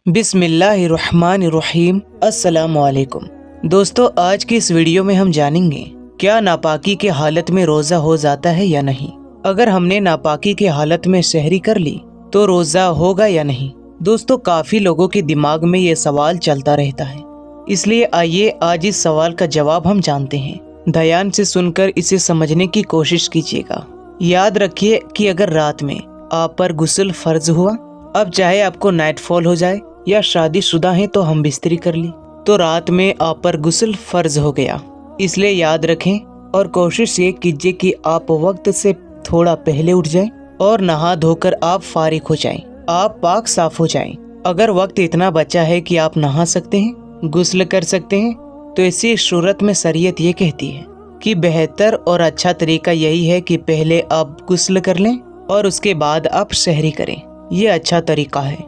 बिस्मिल्लाहिर्रहमानिर्रहीम। अस्सलाम वालेकुम दोस्तों, आज की इस वीडियो में हम जानेंगे क्या नापाकी के हालत में रोज़ा हो जाता है या नहीं। अगर हमने नापाकी के हालत में सहरी कर ली तो रोज़ा होगा या नहीं। दोस्तों, काफ़ी लोगों के दिमाग में ये सवाल चलता रहता है, इसलिए आइए आज इस सवाल का जवाब हम जानते हैं। ध्यान से सुनकर इसे समझने की कोशिश कीजिएगा। याद रखिए कि अगर रात में आप पर गुस्ल फर्ज हुआ, अब चाहे आपको नाइट फॉल हो जाए या शादीशुदा हैं तो हम बिस्तरी कर ली, तो रात में आप पर गुस्ल फर्ज हो गया। इसलिए याद रखें और कोशिश ये कीजिए कि आप वक्त से थोड़ा पहले उठ जाएं और नहा धोकर आप फारिग हो जाएं, आप पाक साफ हो जाएं। अगर वक्त इतना बचा है कि आप नहा सकते हैं, गुस्ल कर सकते हैं, तो इसी सूरत में शरीयत ये कहती है कि बेहतर और अच्छा तरीका यही है कि पहले आप गुस्ल कर लें और उसके बाद आप सहरी करें। ये अच्छा तरीका है,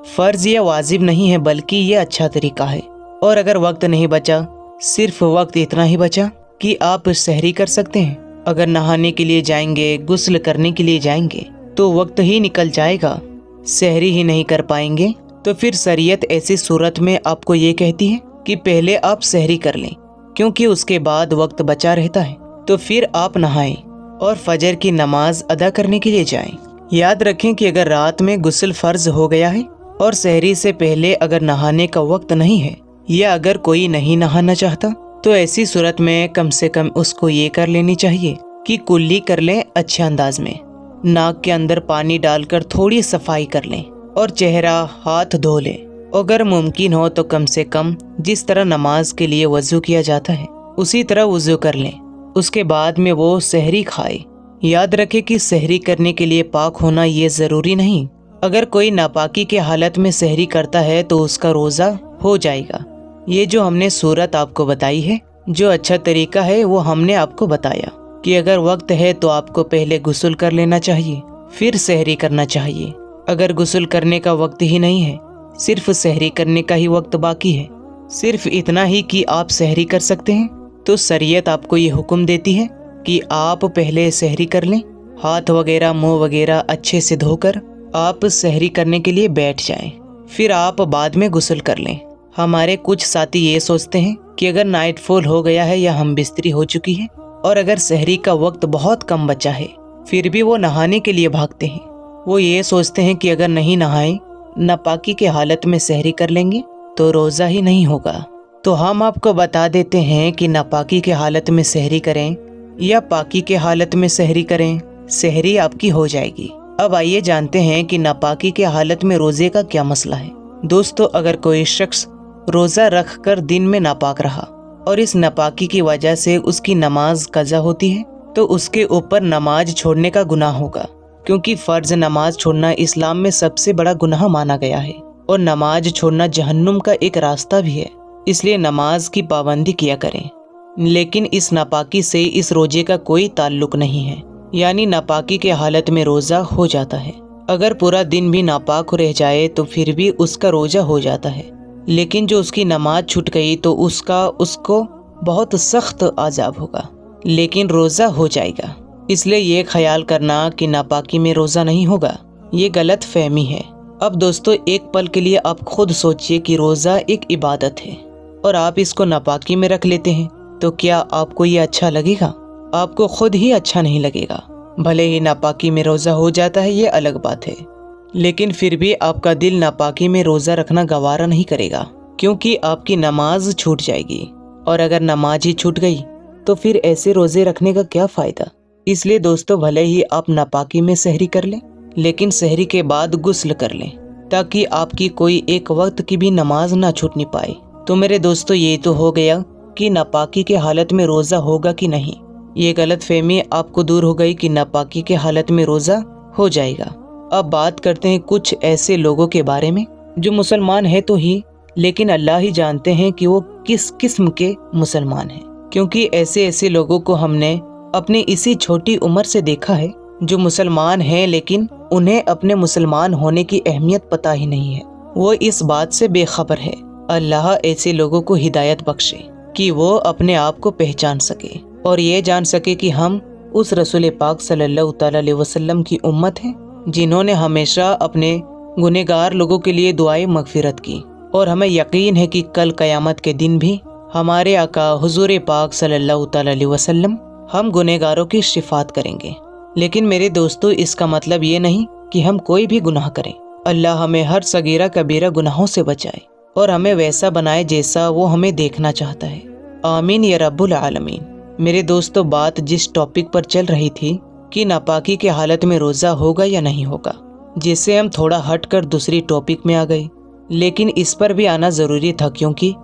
फर्ज या वाजिब नहीं है, बल्कि ये अच्छा तरीका है। और अगर वक्त नहीं बचा, सिर्फ वक्त इतना ही बचा कि आप सहरी कर सकते हैं। अगर नहाने के लिए जाएंगे, गुस्ल करने के लिए जाएंगे तो वक्त ही निकल जाएगा, सहरी ही नहीं कर पाएंगे। तो फिर शरीयत ऐसी सूरत में आपको ये कहती है कि पहले आप सहरी कर लें, क्योंकि उसके बाद वक्त बचा रहता है। तो फिर आप नहाएं और फजर की नमाज अदा करने के लिए जाएं। याद रखें कि अगर रात में गुस्ल फर्ज हो गया है और सहरी से पहले अगर नहाने का वक्त नहीं है, या अगर कोई नहीं नहाना चाहता, तो ऐसी सूरत में कम से कम उसको ये कर लेनी चाहिए कि कुल्ली कर लें अच्छे अंदाज में। नाक के अंदर पानी डालकर थोड़ी सफाई कर लें और चेहरा हाथ धो लें। अगर मुमकिन हो तो कम से कम जिस तरह नमाज के लिए वजू किया जाता है उसी तरह वजू कर लें। उसके बाद में वो सहरी खाए। याद रखें कि सहरी करने के लिए पाक होना ये ज़रूरी नहीं। अगर कोई नापाकी के हालत में सहरी करता है तो उसका रोज़ा हो जाएगा। ये जो हमने सूरत आपको बताई है, जो अच्छा तरीका है, वो हमने आपको बताया कि अगर वक्त है तो आपको पहले गुस्ल कर लेना चाहिए, फिर सहरी करना चाहिए। अगर गुस्ल करने का वक्त ही नहीं है, सिर्फ सहरी करने का ही वक्त बाकी है, सिर्फ इतना ही कि आप सहरी कर सकते हैं, तो शरीयत आपको ये हुक्म देती है कि आप पहले सहरी कर लें। हाथ वगैरह, मुंह वगैरह अच्छे से धोकर आप सहरी करने के लिए बैठ जाएं, फिर आप बाद में गुस्ल कर लें। हमारे कुछ साथी ये सोचते हैं कि अगर नाइट फॉल हो गया है या हम बिस्तरी हो चुकी है और अगर सहरी का वक्त बहुत कम बचा है, फिर भी वो नहाने के लिए भागते हैं। वो ये सोचते हैं कि अगर नहीं नहाएं, नापाकी के हालत में सहरी कर लेंगे तो रोज़ा ही नहीं होगा। तो हम आपको बता देते हैं कि नापाकी के हालत में सहरी करें या पाकी के हालत में सहरी करें, सहरी आपकी हो जाएगी। अब आइए जानते हैं कि नापाकी के हालत में रोज़े का क्या मसला है। दोस्तों, अगर कोई शख्स रोज़ा रख कर दिन में नापाक रहा और इस नापाकी की वजह से उसकी नमाज कज़ा होती है, तो उसके ऊपर नमाज छोड़ने का गुनाह होगा, क्योंकि फ़र्ज नमाज छोड़ना इस्लाम में सबसे बड़ा गुनाह माना गया है और नमाज छोड़ना जहन्नुम का एक रास्ता भी है। इसलिए नमाज की पाबंदी किया करें। लेकिन इस नापाकी से इस रोजे का कोई ताल्लुक नहीं है, यानी नापाकी के हालत में रोज़ा हो जाता है। अगर पूरा दिन भी नापाक रह जाए तो फिर भी उसका रोज़ा हो जाता है, लेकिन जो उसकी नमाज छूट गई तो उसको बहुत सख्त आज़ाब होगा, लेकिन रोज़ा हो जाएगा। इसलिए ये ख्याल करना कि नापाकी में रोज़ा नहीं होगा, ये गलत फहमी है। अब दोस्तों, एक पल के लिए आप खुद सोचिए कि रोज़ा एक इबादत है और आप इसको नापाकी में रख लेते हैं, तो क्या आपको ये अच्छा लगेगा? आपको खुद ही अच्छा नहीं लगेगा। भले ही नापाकी में रोज़ा हो जाता है, ये अलग बात है, लेकिन फिर भी आपका दिल नापाकी में रोज़ा रखना गवारा नहीं करेगा, क्योंकि आपकी नमाज छूट जाएगी। और अगर नमाज ही छूट गई तो फिर ऐसे रोज़े रखने का क्या फ़ायदा। इसलिए दोस्तों, भले ही आप नापाकी में सहरी कर लें, लेकिन सहरी के बाद गुस्ल कर लें, ताकि आपकी कोई एक वक्त की भी नमाज ना छूटनी पाए। तो मेरे दोस्तों, ये तो हो गया कि नापाकी के हालत में रोज़ा होगा कि नहीं। ये गलत फहमी आपको दूर हो गई कि नापाकी के हालत में रोज़ा हो जाएगा। अब बात करते हैं कुछ ऐसे लोगों के बारे में जो मुसलमान है तो ही, लेकिन अल्लाह ही जानते हैं कि वो किस किस्म के मुसलमान हैं, क्योंकि ऐसे लोगों को हमने अपनी इसी छोटी उम्र से देखा है जो मुसलमान हैं, लेकिन उन्हें अपने मुसलमान होने की अहमियत पता ही नहीं है। वो इस बात से बेखबर है। अल्लाह ऐसे लोगों को हिदायत बख्शे कि वो अपने आप को पहचान सके और ये जान सके कि हम उस रसूल पाक सल्लल्लाहु अलैहि वसल्लम की उम्मत हैं, जिन्होंने हमेशा अपने गुनहगार लोगों के लिए दुआए मगफिरत की, और हमें यकीन है कि कल क़यामत के दिन भी हमारे आका हुजूर पाक सल्लल्लाहु अलैहि वसल्लम हम गुनहगारों की शिफात करेंगे। लेकिन मेरे दोस्तों, इसका मतलब ये नहीं कि हम कोई भी गुनाह करें। अल्लाह हमें हर सगीरा कबीरा गुनाहों से बचाए और हमें वैसा बनाए जैसा वो हमें देखना चाहता है। आमीन या रब्बुल आलमीन। मेरे दोस्तों, बात जिस टॉपिक पर चल रही थी कि नापाकी के हालत में रोज़ा होगा या नहीं होगा, जिससे हम थोड़ा हटकर दूसरी टॉपिक में आ गए। लेकिन इस पर भी आना ज़रूरी था, क्योंकि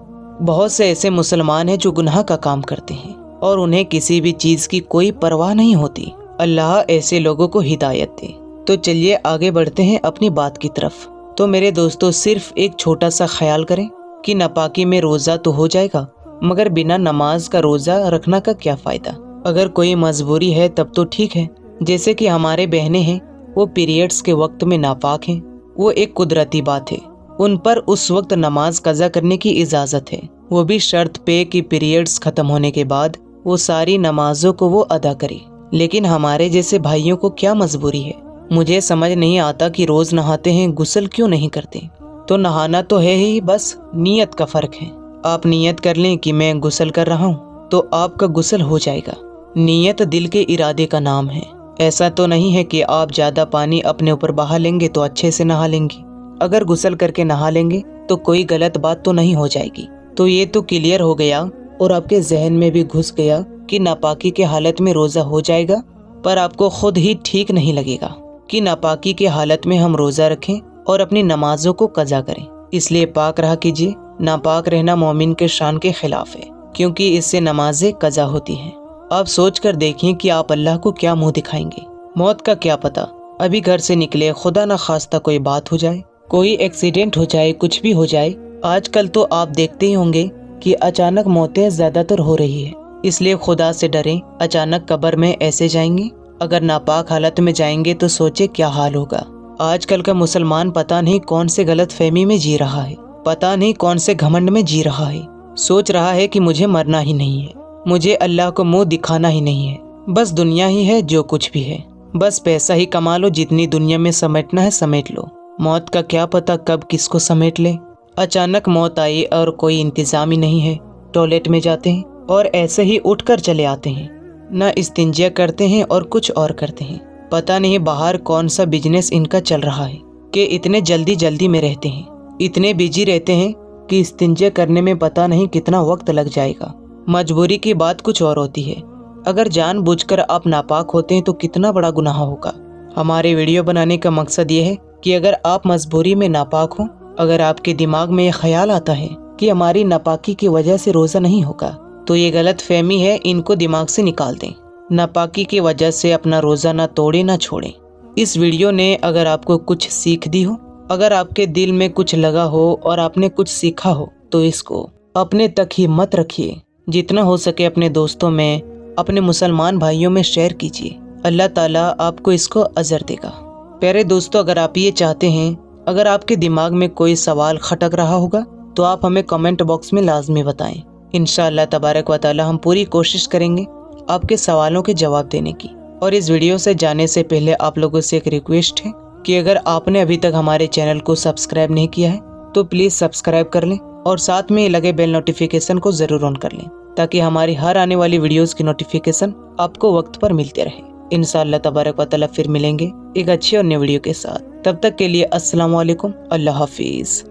बहुत से ऐसे मुसलमान हैं जो गुनाह का काम करते हैं और उन्हें किसी भी चीज़ की कोई परवाह नहीं होती। अल्लाह ऐसे लोगों को हिदायत दे। तो चलिए आगे बढ़ते हैं अपनी बात की तरफ। तो मेरे दोस्तों, सिर्फ एक छोटा सा ख्याल करें कि नापाकी में रोज़ा तो हो जाएगा, मगर बिना नमाज का रोज़ा रखना का क्या फ़ायदा। अगर कोई मजबूरी है तब तो ठीक है, जैसे कि हमारे बहनें हैं वो पीरियड्स के वक्त में नापाक हैं, वो एक कुदरती बात है। उन पर उस वक्त नमाज कज़ा करने की इजाज़त है, वो भी शर्त पे कि पीरियड्स ख़त्म होने के बाद वो सारी नमाजों को वो अदा करे। लेकिन हमारे जैसे भाइयों को क्या मजबूरी है? मुझे समझ नहीं आता कि रोज़ नहाते हैं, गुस्ल क्यों नहीं करते? तो नहाना तो है ही, बस नीयत का फ़र्क है। आप नीयत कर लें कि मैं गुस्ल कर रहा हूँ तो आपका गुस्ल हो जाएगा। नीयत दिल के इरादे का नाम है। ऐसा तो नहीं है कि आप ज़्यादा पानी अपने ऊपर बहा लेंगे तो अच्छे से नहा लेंगे। अगर गुस्ल करके नहा लेंगे तो कोई गलत बात तो नहीं हो जाएगी। तो ये तो क्लियर हो गया और आपके जहन में भी घुस गया कि नापाकी के हालत में रोज़ा हो जाएगा, पर आपको खुद ही ठीक नहीं लगेगा कि नापाकी के हालत में हम रोज़ा रखें और अपनी नमाजों को कज़ा करें। इसलिए पाक रहा कीजिए। नापाक रहना मोमिन के शान के खिलाफ है, क्योंकि इससे नमाजें कज़ा होती हैं। आप सोच कर देखिए कि आप अल्लाह को क्या मुंह दिखाएंगे। मौत का क्या पता, अभी घर से निकले, खुदा न खास्ता कोई बात हो जाए, कोई एक्सीडेंट हो जाए, कुछ भी हो जाए। आजकल तो आप देखते ही होंगे कि अचानक मौतें ज़्यादातर हो रही है। इसलिए खुदा से डरें। अचानक कब्र में ऐसे जाएंगे, अगर नापाक हालत में जाएंगे तो सोचे क्या हाल होगा। आजकल का मुसलमान पता नहीं कौन से गलत फहमी में जी रहा है, पता नहीं कौन से घमंड में जी रहा है। सोच रहा है कि मुझे मरना ही नहीं है, मुझे अल्लाह को मुंह दिखाना ही नहीं है, बस दुनिया ही है जो कुछ भी है, बस पैसा ही कमा लो, जितनी दुनिया में समेटना है समेट लो। मौत का क्या पता कब किसको समेट ले। अचानक मौत आई और कोई इंतजाम ही नहीं है। टॉयलेट में जाते हैं और ऐसे ही उठकर चले आते हैं, न इस्तिंजा करते हैं और कुछ और करते हैं। पता नहीं बाहर कौन सा बिजनेस इनका चल रहा है कि इतने जल्दी जल्दी में रहते हैं, इतने बिजी रहते हैं कि इस्तिंजा करने में पता नहीं कितना वक्त लग जाएगा। मजबूरी की बात कुछ और होती है। अगर जानबूझकर आप नापाक होते हैं तो कितना बड़ा गुनाह होगा। हमारे वीडियो बनाने का मकसद ये है कि अगर आप मजबूरी में नापाक हो, अगर आपके दिमाग में ये ख्याल आता है कि हमारी नापाकी की वजह से रोज़ा नहीं होगा, तो ये गलत फहमी है, इनको दिमाग से निकाल दें। नापाकी की वजह से अपना रोज़ा ना तोड़े ना छोड़ें। इस वीडियो ने अगर आपको कुछ सीख दी हो, अगर आपके दिल में कुछ लगा हो और आपने कुछ सीखा हो, तो इसको अपने तक ही मत रखिए। जितना हो सके अपने दोस्तों में, अपने मुसलमान भाइयों में शेयर कीजिए। अल्लाह ताला आपको इसको अजर देगा। प्यारे दोस्तों, अगर आप ये चाहते हैं, अगर आपके दिमाग में कोई सवाल खटक रहा होगा तो आप हमें कमेंट बॉक्स में लाजमी बताएं। इंशाअल्लाह तबारक व तआला हम पूरी कोशिश करेंगे आपके सवालों के जवाब देने की। और इस वीडियो से जाने से पहले आप लोगों से एक रिक्वेस्ट है कि अगर आपने अभी तक हमारे चैनल को सब्सक्राइब नहीं किया है तो प्लीज़ सब्सक्राइब कर लें और साथ में लगे बेल नोटिफिकेशन को ज़रूर ऑन कर लें, ताकि हमारी हर आने वाली वीडियोस की नोटिफिकेशन आपको वक्त पर मिलते रहे। इंशाअल्लाह तबारक व तआला फिर मिलेंगे एक अच्छे और नए वीडियो के साथ। तब तक के लिए अस्सलाम वालेकुम, अल्लाह हाफिज़।